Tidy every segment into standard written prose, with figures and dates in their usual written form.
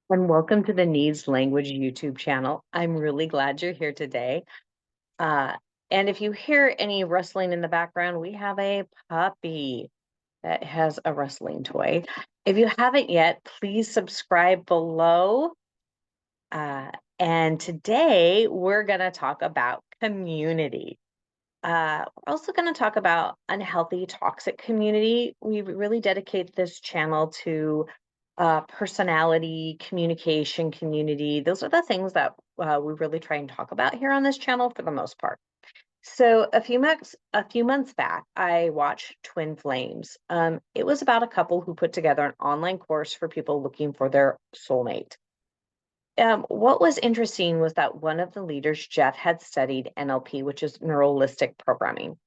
And welcome to the Needs Language YouTube channel. I'm really glad you're here today. Uh, and if you hear any rustling in the background, we have a puppy that has a rustling toy. If you haven't yet, please subscribe below. Uh, and today we're going to talk about community. We're also going to talk about unhealthy, toxic community. We really dedicate this channel to personality, communication, community. Those are the things that we really try and talk about here on this channel for the most part. So a few months back, I watched Twin Flames. It was about a couple who put together an online course for people looking for their soulmate. What was interesting was that one of the leaders, Jeff, had studied NLP, which is neuralistic programming.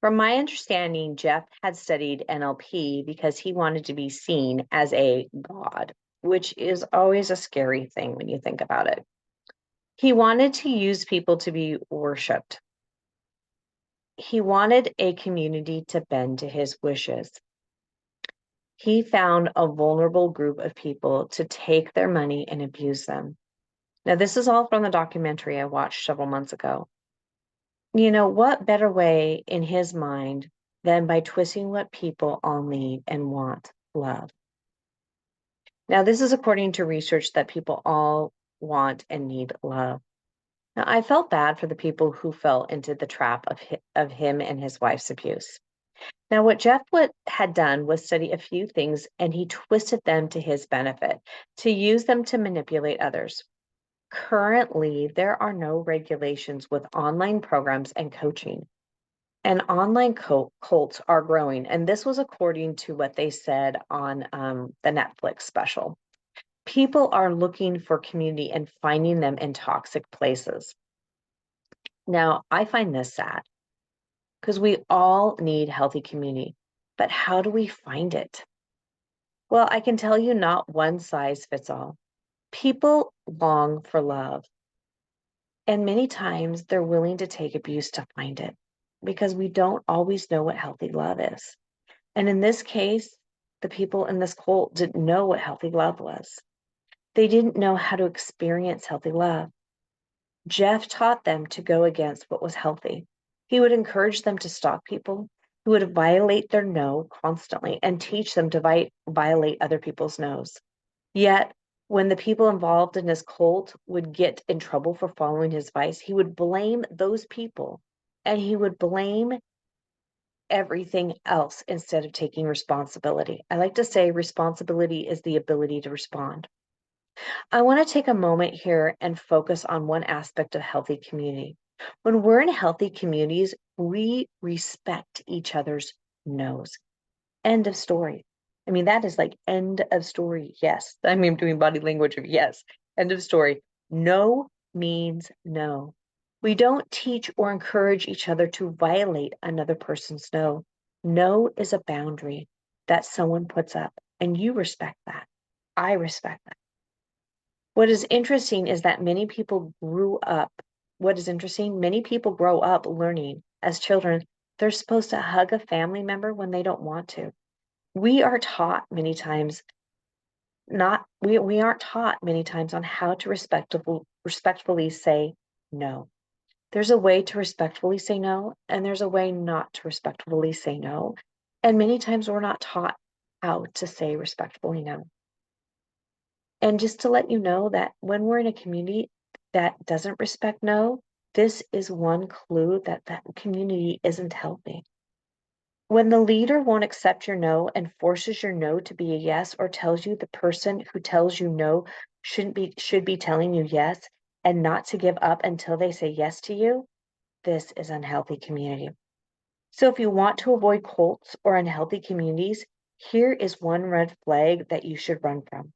From my understanding, Jeff had studied NLP because he wanted to be seen as a god, which is always a scary thing when you think about it. He wanted to use people to be worshiped. He wanted a community to bend to his wishes. He found a vulnerable group of people to take their money and abuse them. Now, this is all from the documentary I watched several months ago. What better way in his mind than by twisting what people all need and want, love? Now, this is according to research that people all want and need love. Now, I felt bad for the people who fell into the trap of him and his wife's abuse. Now, what Jeff had done was study a few things and he twisted them to his benefit, to use them to manipulate others. Currently, there are no regulations with online programs and coaching. And online cults are growing. And this was according to what they said on the Netflix special. People are looking for community and finding them in toxic places. Now, I find this sad because we all need healthy community. But how do we find it? Well, I can tell you not one size fits all. People long for love. And many times they're willing to take abuse to find it because we don't always know what healthy love is. And in this case, the people in this cult didn't know what healthy love was. They didn't know how to experience healthy love. Jeff taught them to go against what was healthy. He would encourage them to stalk people. He would violate their no constantly and teach them to violate other people's no's. Yet, when the people involved in his cult would get in trouble for following his advice, he would blame those people and he would blame everything else instead of taking responsibility. I like to say responsibility is the ability to respond. I want to take a moment here and focus on one aspect of healthy community. When we're in healthy communities, we respect each other's no's. End of story. I mean, that is like end of story. Yes. I mean, I'm doing body language of yes. End of story. No means no. We don't teach or encourage each other to violate another person's no. No is a boundary that someone puts up, and you respect that. I respect that. What is interesting is that many people grew up. What is interesting, many people grow up learning as children they're supposed to hug a family member when they don't want to. We are taught many times not we aren't taught many times on how to respectfully say no. There's a way to respectfully say no, and there's a way not to respectfully say no. And many times we're not taught how to say respectfully no. And just to let you know that when we're in a community that doesn't respect no, this is one clue that that community isn't healthy. When the leader won't accept your no and forces your no to be a yes, or tells you the person who tells you no should be telling you yes and not to give up until they say yes to you, this is unhealthy community. So if you want to avoid cults or unhealthy communities, here is one red flag that you should run from.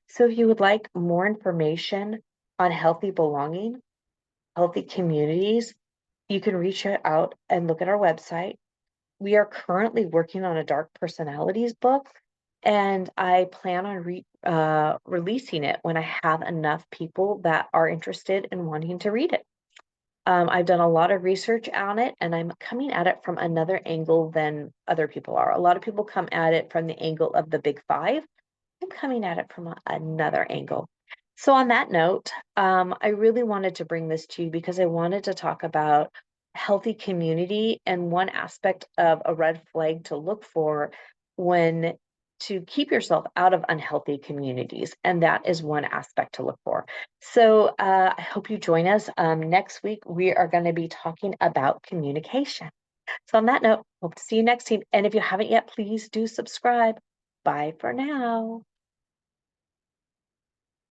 So if you would like more information on healthy belonging, healthy communities, you can reach out and look at our website. We are currently working on a dark personalities book, and I plan on releasing it when I have enough people that are interested in wanting to read it. I've done a lot of research on it, and I'm coming at it from another angle than other people are. A lot of people come at it from the angle of the big five. I'm coming at it from another angle. So, on that note, I really wanted to bring this to you because I wanted to talk about healthy community and one aspect of a red flag to look for when to keep yourself out of unhealthy communities. And that is one aspect to look for. So, I hope you join us. Next week, we are going to be talking about communication. So, on that note, hope to see you next time. And if you haven't yet, please do subscribe. Bye for now.